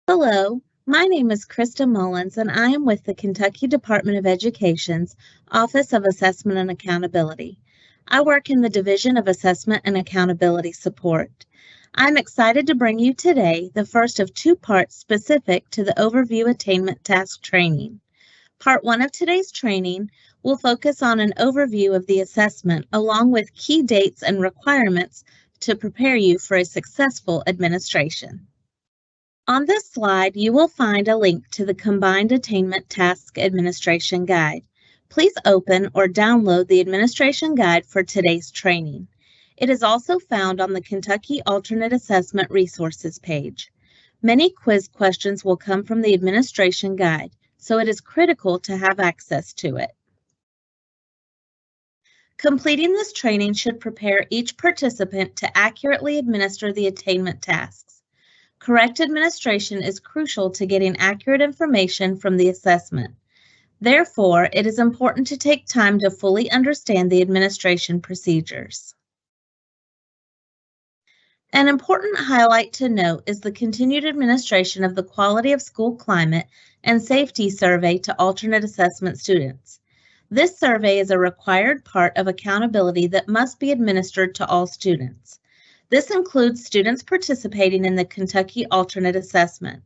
Hello, my name is Krista Mullins, and I am with the Kentucky Department of Education's Office of Assessment and Accountability. I work in the Division of Assessment and Accountability Support. I'm excited to bring you today the first of two parts specific to the Overview Attainment Task Training. Part 1 of today's training will focus on an overview of the assessment along with key dates and requirements to prepare you for a successful administration. On this slide, you will find a link to the Combined Attainment Task Administration Guide. Please open or download the Administration Guide for today's training. It is also found on the Kentucky Alternate Assessment Resources page. Many quiz questions will come from the Administration Guide, so it is critical to have access to it. Completing this training should prepare each participant to accurately administer the attainment tasks. Correct administration is crucial to getting accurate information from the assessment. Therefore, it is important to take time to fully understand the administration procedures. An important highlight to note is the continued administration of the Quality of School Climate and Safety Survey to alternate assessment students. This survey is a required part of accountability that must be administered to all students. This includes students participating in the Kentucky Alternate Assessment.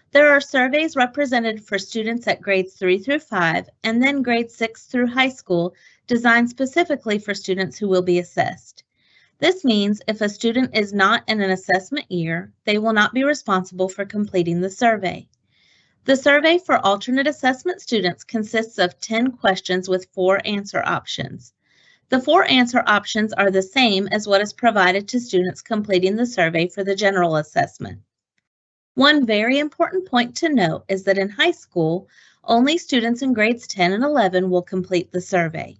There are surveys represented for students at grades 3 through 5 and then grades 6 through high school designed specifically for students who will be assessed. This means if a student is not in an assessment year, they will not be responsible for completing the survey. The survey for alternate assessment students consists of 10 questions with 4 answer options. The 4 answer options are the same as what is provided to students completing the survey for the general assessment. One very important point to note is that in high school, only students in grades 10 and 11 will complete the survey.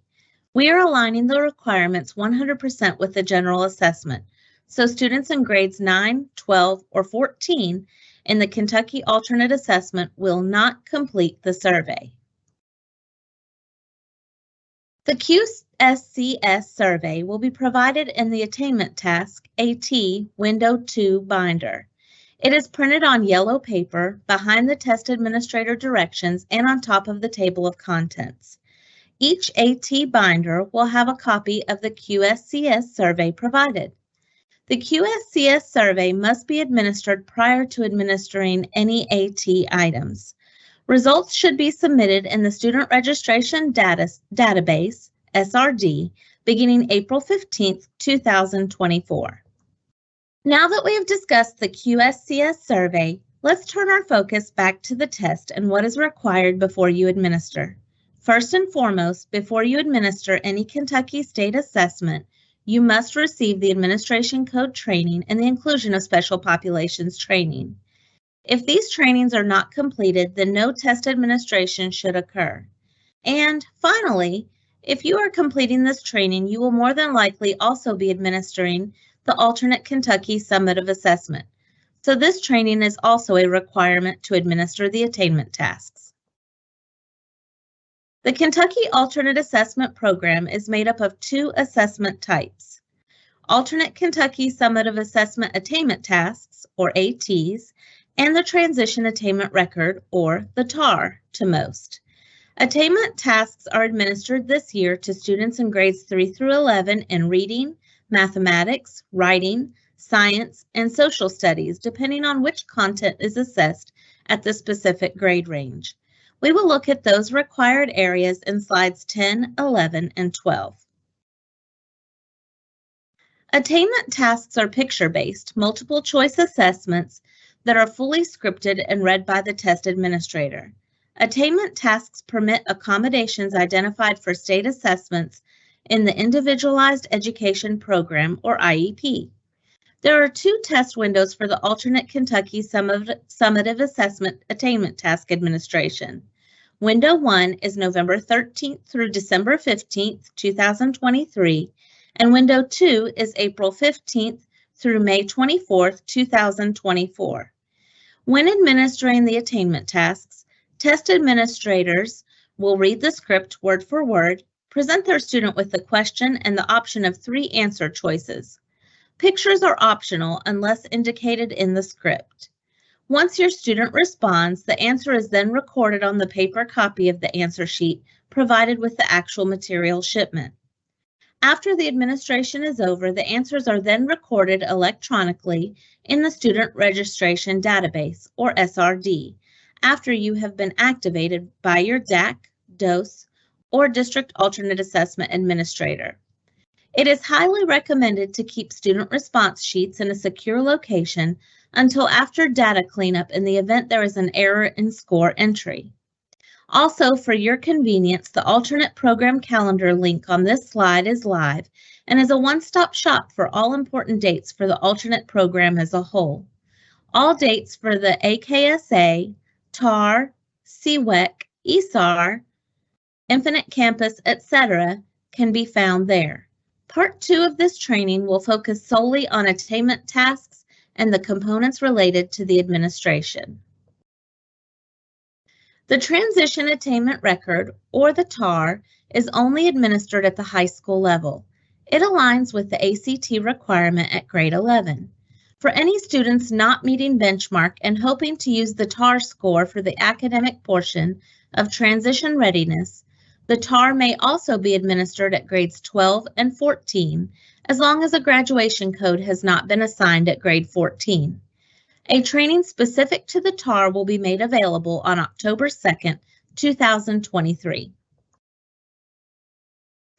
We are aligning the requirements 100% with the general assessment, so students in grades 9, 12, or 14 in the Kentucky Alternate Assessment will not complete the survey. The QSCS survey will be provided in the Attainment Task AT Window 2 binder. It is printed on yellow paper behind the test administrator directions and on top of the table of contents. Each AT binder will have a copy of the QSCS survey provided. The QSCS survey must be administered prior to administering any AT items. Results should be submitted in the Student Registration Database, SRD, beginning April 15, 2024. Now that we have discussed the QSCS survey, let's turn our focus back to the test and what is required before you administer. First and foremost, before you administer any Kentucky State assessment, you must receive the Administration Code training and the Inclusion of Special Populations training. If these trainings are not completed, then no test administration should occur. And finally, if you are completing this training, you will more than likely also be administering the alternate Kentucky Summative Assessment. So this training is also a requirement to administer the attainment tasks. The Kentucky Alternate Assessment Program is made up of 2 assessment types: Alternate Kentucky Summative Assessment Attainment Tasks, or ATs, and the Transition Attainment Record, or the TAR, to most. Attainment tasks are administered this year to students in grades 3 through 11 in reading, mathematics, writing, science, and social studies, depending on which content is assessed at the specific grade range. We will look at those required areas in slides 10, 11, and 12. Attainment tasks are picture-based, multiple-choice assessments that are fully scripted and read by the test administrator. Attainment tasks permit accommodations identified for state assessments in the Individualized Education Program, or IEP. There are 2 test windows for the alternate Kentucky Summative Assessment Attainment Task Administration. Window 1 is November 13th through December 15th, 2023, and window 2 is April 15th through May 24th, 2024. When administering the attainment tasks, test administrators will read the script word for word, present their student with the question and the option of 3 answer choices. Pictures are optional unless indicated in the script. Once your student responds, the answer is then recorded on the paper copy of the answer sheet provided with the actual material shipment. After the administration is over, the answers are then recorded electronically in the Student Registration Database, or SRD, after you have been activated by your DAC, DOS, or District Alternate Assessment Administrator. It is highly recommended to keep student response sheets in a secure location until after data cleanup in the event there is an error in score entry. Also, for your convenience, the alternate program calendar link on this slide is live and is a one-stop shop for all important dates for the alternate program as a whole. All dates for the AKSA, TAR, CWEC, ESAR, Infinite Campus, etc. can be found there. Part 2 of this training will focus solely on attainment tasks and the components related to the administration. The Transition Attainment Record, or the TAR, is only administered at the high school level. It aligns with the ACT requirement at grade 11. For any students not meeting benchmark and hoping to use the TAR score for the academic portion of transition readiness, the TAR may also be administered at grades 12 and 14, as long as a graduation code has not been assigned at grade 14. A training specific to the TAR will be made available on October 2nd, 2023.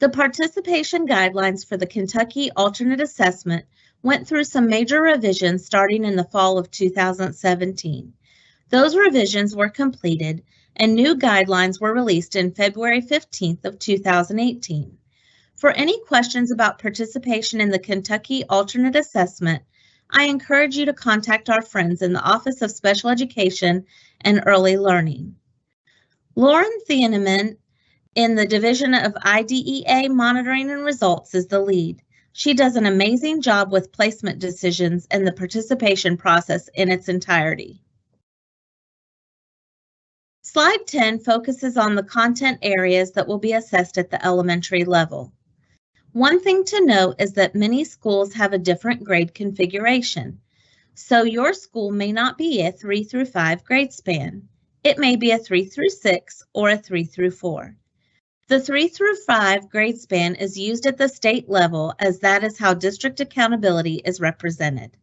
The participation guidelines for the Kentucky Alternate Assessment went through some major revisions starting in the fall of 2017. Those revisions were completed and new guidelines were released in February 15th of 2018. For any questions about participation in the Kentucky Alternate Assessment, I encourage you to contact our friends in the Office of Special Education and Early Learning. Lauren Thieneman in the Division of IDEA Monitoring and Results is the lead. She does an amazing job with placement decisions and the participation process in its entirety. Slide 10 focuses on the content areas that will be assessed at the elementary level. One thing to note is that many schools have a different grade configuration. So your school may not be a 3 through 5 grade span. It may be a 3 through 6 or a 3 through 4. The 3 through 5 grade span is used at the state level as that is how district accountability is represented.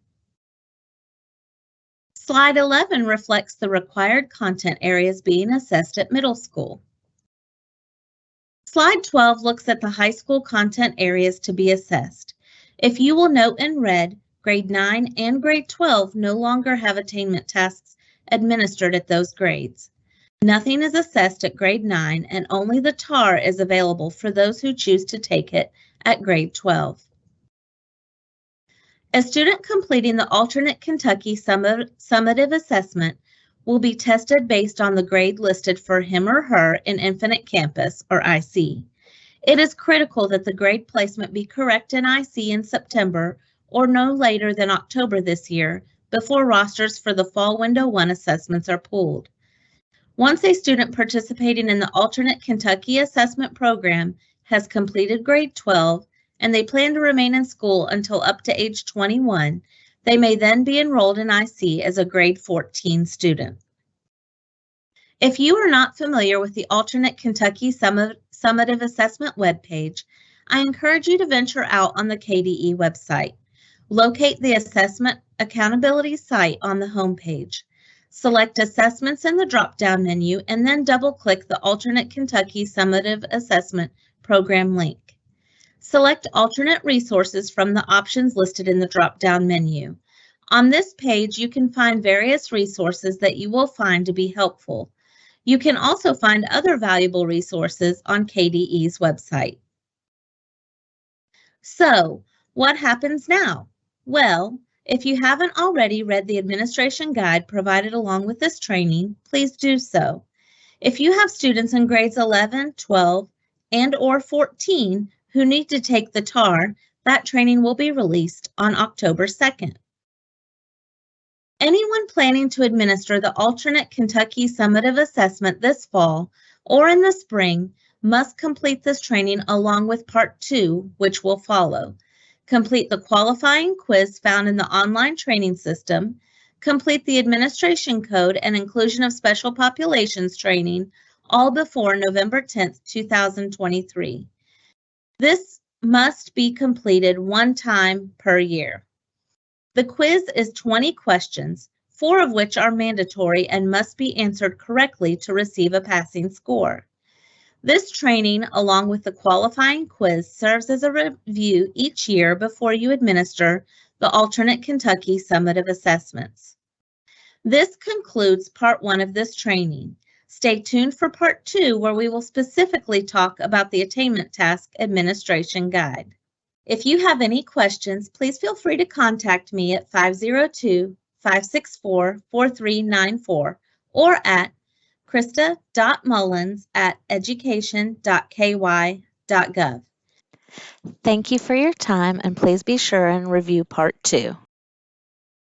Slide 11 reflects the required content areas being assessed at middle school. Slide 12 looks at the high school content areas to be assessed. If you will note in red, grade 9 and grade 12 no longer have attainment tasks administered at those grades. Nothing is assessed at grade 9 and only the TAR is available for those who choose to take it at grade 12. A student completing the alternate Kentucky summative assessment will be tested based on the grade listed for him or her in Infinite Campus, or IC. It is critical that the grade placement be correct in IC in September or no later than October this year before rosters for the Fall Window 1 assessments are pulled. Once a student participating in the alternate Kentucky assessment program has completed grade 12 and they plan to remain in school until up to age 21, they may then be enrolled in IC as a grade 14 student. If you are not familiar with the alternate Kentucky summative assessment webpage, I encourage you to venture out on the KDE website. Locate the Assessment Accountability site on the homepage. Select Assessments in the drop-down menu and then double-click the alternate Kentucky summative assessment program link. Select alternate resources from the options listed in the drop-down menu. On this page, you can find various resources that you will find to be helpful. You can also find other valuable resources on KDE's website. So, what happens now? Well, if you haven't already read the administration guide provided along with this training, please do so. If you have students in grades 11, 12, and/or 14 who need to take the TAR, that training will be released on October 2nd. Anyone planning to administer the alternate Kentucky summative assessment this fall or in the spring must complete this training along with Part 2, which will follow. Complete the qualifying quiz found in the online training system, complete the administration code and inclusion of special populations training, all before November 10th, 2023. This must be completed one time per year. The quiz is 20 questions, 4 of which are mandatory and must be answered correctly to receive a passing score. This training, along with the qualifying quiz, serves as a review each year before you administer the alternate Kentucky summative assessments. This concludes part 1 of this training. Stay tuned for part 2, where we will specifically talk about the Attainment Task Administration Guide. If you have any questions, please feel free to contact me at 502-564-4394 or at krista.mullins@education.ky.gov. Thank you for your time, and please be sure and review part 2.